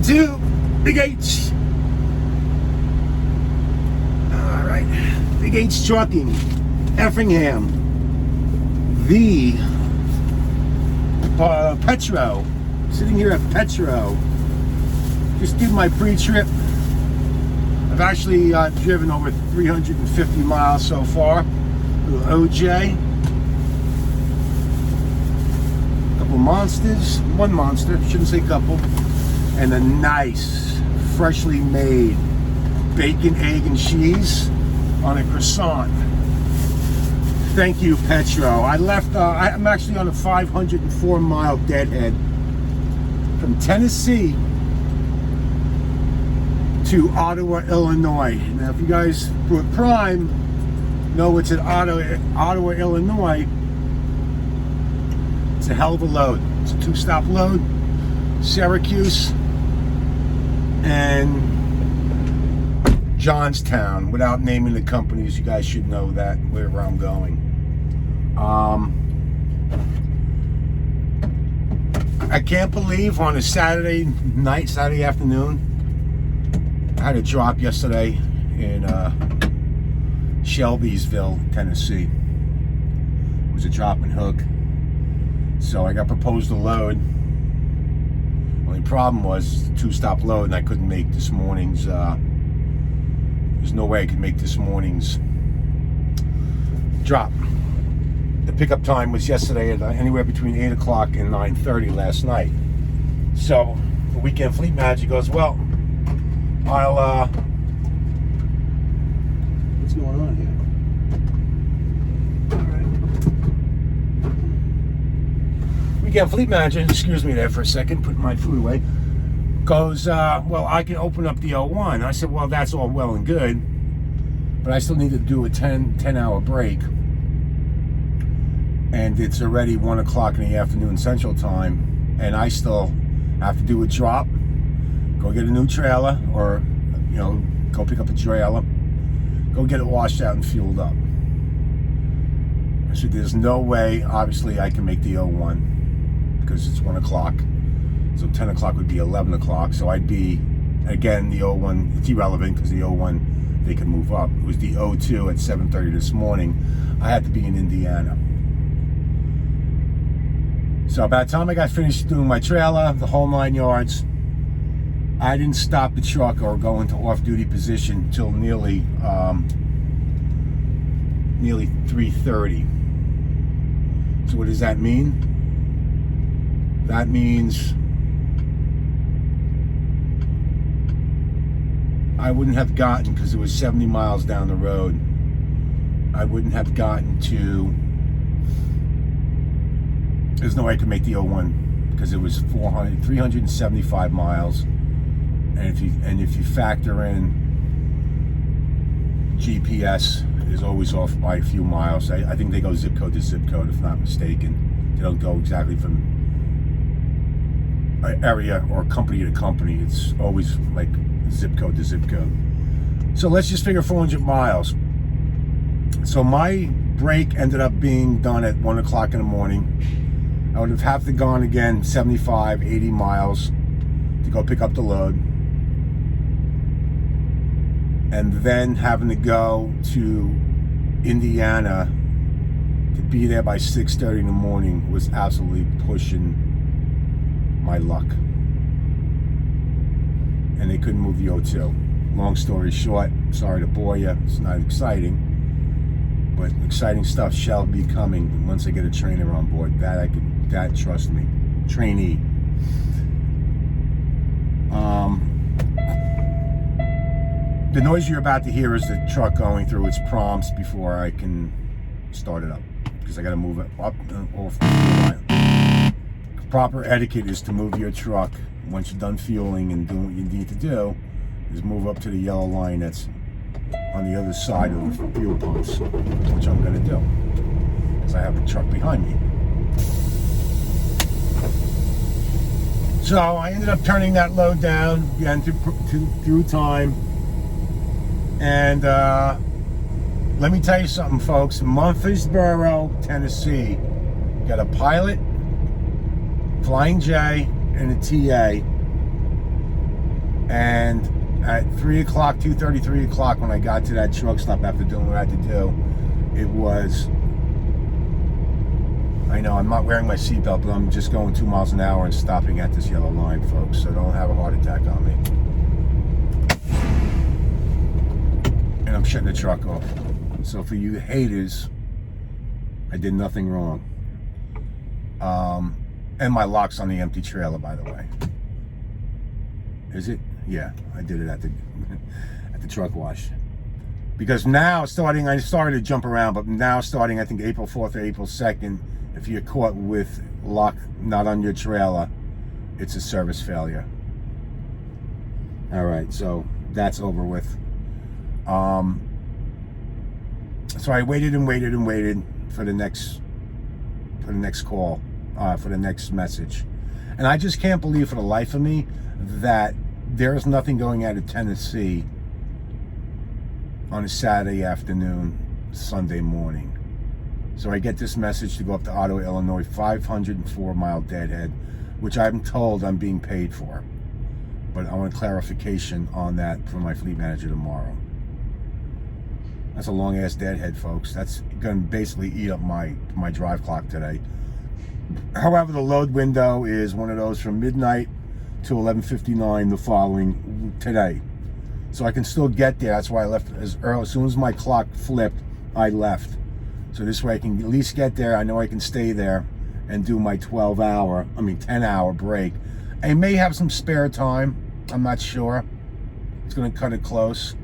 to BigH. Alright, BigH Trucking, Effingham. The Petro. Sitting here at Petro. Just did my pre-trip. I've actually driven over 350 miles so far. Little OJ. Couple monsters. One monster, shouldn't say couple. And a nice, freshly made bacon, egg, and cheese on a croissant. Thank you, Petro. I left, I'm actually on a 504-mile deadhead from Tennessee to Ottawa, Illinois. Now, if you guys with Prime know it's at Ottawa, Illinois, it's a hell of a load. It's a two-stop load. Syracuse and Johnstown. Without naming the companies, you guys should know that where I'm going. I can't believe on a Saturday night, Saturday afternoon, I had a drop yesterday in Shelbyville, Tennessee. It was a drop and hook. So I got proposed a load. Only problem was the two-stop load, and I couldn't make this morning's. There's no way I could make this morning's drop. The pickup time was yesterday at anywhere between 8 o'clock and 9:30 last night. So the weekend fleet manager goes, well, I'll what's going on here? Weekend fleet manager, excuse me there for a second, put my food away, goes, well, I can open up the O1. I said, well, that's all well and good, but I still need to do a 10-hour break. And it's already 1 o'clock in the afternoon Central Time, and I still have to do a drop, go get a new trailer, or, you know, go pick up a trailer, go get it washed out and fueled up. I said, there's no way, obviously, I can make the O1 because it's 1 o'clock. So 10 o'clock would be 11 o'clock. So I'd be, again, the O1, it's irrelevant because the O1, they can move up. It was the O2 at 7:30 this morning. I had to be in Indiana. So by the time I got finished doing my trailer, the whole 9 yards, I didn't stop the truck or go into off-duty position until nearly 3:30. So what does that mean? That means I wouldn't have gotten, because it was 70 miles down the road, I wouldn't have gotten to, there's no way I could make the O1 because it was 375 miles. And if you factor in GPS, it is always off by a few miles. I think they go zip code to zip code, if not mistaken. They don't go exactly from area or company to company. It's always like zip code to zip code. So let's just figure 400 miles. So my break ended up being done at 1 o'clock in the morning. I would have to gone again 75, 80 miles to go pick up the load. And then having to go to Indiana to be there by 6:30 in the morning was absolutely pushing my luck. And they couldn't move the O2. Long story short, sorry to bore you, it's not exciting, but exciting stuff shall be coming once I get a trainer on board. That trust me, trainee. The noise you're about to hear is the truck going through its prompts before I can start it up, because I got to move it up and off the line. Proper etiquette is to move your truck once you're done fueling and doing what you need to do, is move up to the yellow line that's on the other side of the fuel pumps, which I'm going to do because I have the truck behind me. So I ended up turning that load down again through time. And let me tell you something, folks. Murfreesboro, Tennessee, got a pilot, Flying J, and a TA. And at 3 o'clock, 2:30, 3 o'clock, when I got to that truck stop after doing what I had to do, it was, I know I'm not wearing my seatbelt, but I'm just going 2 miles an hour and stopping at this yellow line, folks, so don't have a heart attack on me. And I'm shutting the truck off. So for you haters, I did nothing wrong. And my lock's on the empty trailer, by the way. Is it? Yeah, I did it at the truck wash. Because now I started to jump around, but now starting, I think April 4th or April 2nd, if you're caught with lock not on your trailer, it's a service failure. All right, so that's over with. So I waited and waited and waited for the next call, for the next message. And I just can't believe for the life of me that there's nothing going out of Tennessee on a Saturday afternoon, Sunday morning. So I get this message to go up to Ottawa, Illinois, 504-mile deadhead, which I'm told I'm being paid for. But I want clarification on that from my fleet manager tomorrow. That's a long-ass deadhead, folks. That's going to basically eat up my drive clock today. However, the load window is one of those from midnight to 11:59 the following today. So I can still get there. That's why I left as early. As soon as my clock flipped, I left. So this way I can at least get there. I know I can stay there and do my 10-hour break. I may have some spare time. I'm not sure. It's going to cut it close,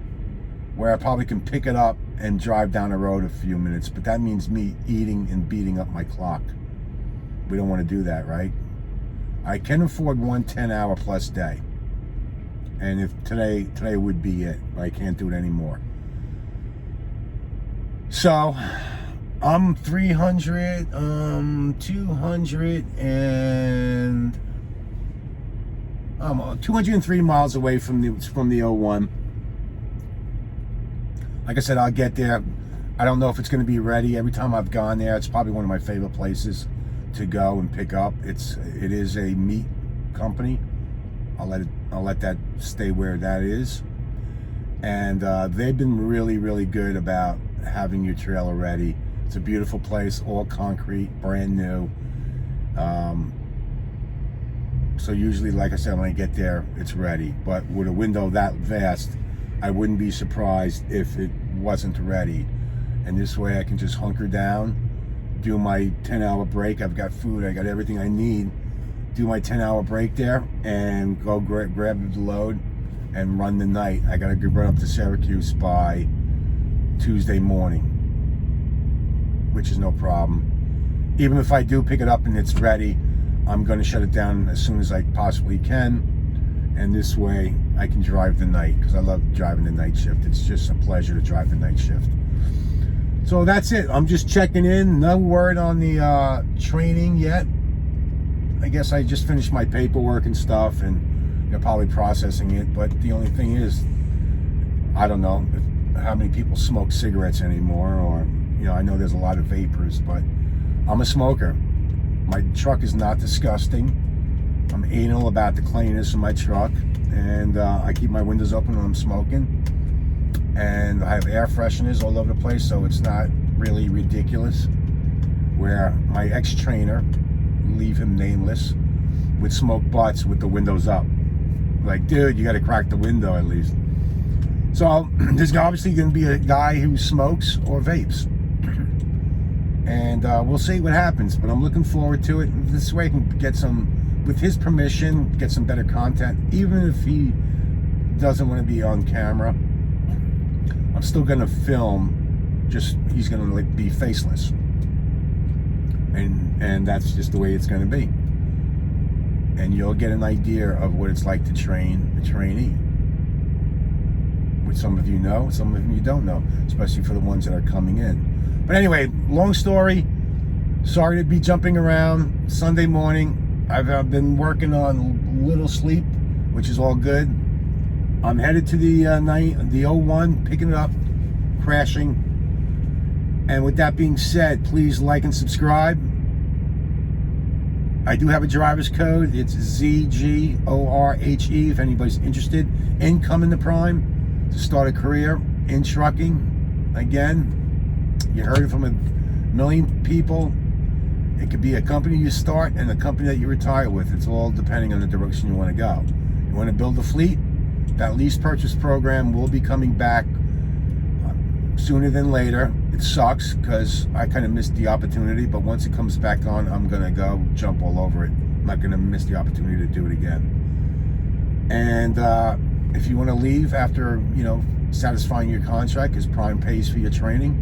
where I probably can pick it up and drive down the road a few minutes, but that means me eating and beating up my clock. We don't want to do that, right? I can afford one 10-hour plus day, and if today would be it. I can't do it anymore. So I'm 200 and 203 miles away from the 01. Like I said, I'll get there. I don't know if it's going to be ready. Every time I've gone there, it's probably one of my favorite places to go and pick up. It is a meat company. I'll let that stay where that is. And they've been really, really good about having your trailer ready. It's a beautiful place, all concrete, brand new. So usually, like I said, when I get there, it's ready. But with a window that vast, I wouldn't be surprised if it wasn't ready. And this way I can just hunker down, do my 10-hour break. I've got food, I got everything I need. Do my 10-hour break there and go grab the load and run the night. I gotta run up to Syracuse by Tuesday morning, which is no problem. Even if I do pick it up and it's ready, I'm gonna shut it down as soon as I possibly can. And this way I can drive the night, because I love driving the night shift. It's just a pleasure to drive the night shift. So that's it. I'm just checking in. No word on the training yet. I guess I just finished my paperwork and stuff, and they're probably processing it. But the only thing is, I don't know how many people smoke cigarettes anymore, or I know there's a lot of vapors, but I'm a smoker. My truck is not disgusting. I'm anal about the cleanliness of my truck, and I keep my windows open when I'm smoking, and I have air fresheners all over the place, so it's not really ridiculous. Where my ex-trainer, leave him nameless, would smoke butts with the windows up. Like, dude, you got to crack the window at least. So there's obviously going to be a guy who smokes or vapes, and we'll see what happens. But I'm looking forward to it. This way I can get some, with his permission, get some better content. Even if he doesn't want to be on camera, I'm still going to film. Just he's going to be faceless, and that's just the way it's going to be. And you'll get an idea of what it's like to train a trainee, which some of you know, some of you don't know, especially for the ones that are coming in. But anyway, long story. Sorry to be jumping around. Sunday morning. I've been working on little sleep, which is all good. I'm headed to the 01, picking it up, crashing. And with that being said, please like and subscribe. I do have a driver's code. It's ZGORHE if anybody's interested in coming to Prime to start a career in trucking. Again, you heard it from a million people. It could be a company you start and a company that you retire with. It's all depending on the direction you want to go. You want to build a fleet? That lease purchase program will be coming back sooner than later. It sucks because I kind of missed the opportunity, but once it comes back on, I'm going to go jump all over it. I'm not going to miss the opportunity to do it again. And if you want to leave after, satisfying your contract, because Prime pays for your training,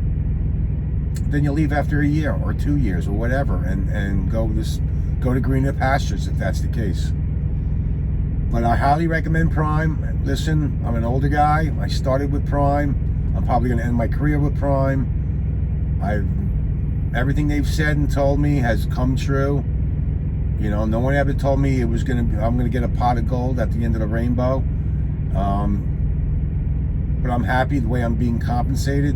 then you leave after a year or 2 years or whatever, and go to greener pastures if that's the case. But I highly recommend Prime. Listen, I'm an older guy. I started with Prime. I'm probably going to end my career with Prime. Everything they've said and told me has come true. No one ever told me I'm going to get a pot of gold at the end of the rainbow. But I'm happy the way I'm being compensated.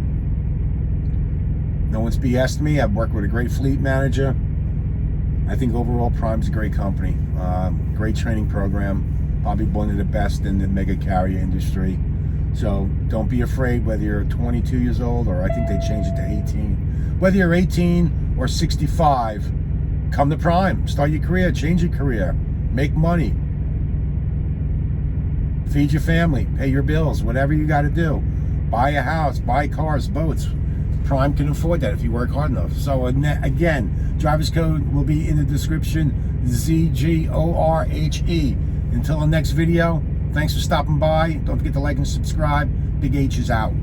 No one's BS'd me. I've worked with a great fleet manager. I think overall Prime's a great company. Great training program. Probably one of the best in the mega carrier industry. So don't be afraid whether you're 22 years old, or I think they changed it to 18. Whether you're 18 or 65, come to Prime. Start your career, change your career, make money. Feed your family, pay your bills, whatever you got to do. Buy a house, buy cars, boats. Prime can afford that if you work hard enough. So again, driver's code will be in the description, ZGORHE. Until the next video, thanks for stopping by. Don't forget to like and subscribe. BigH is out.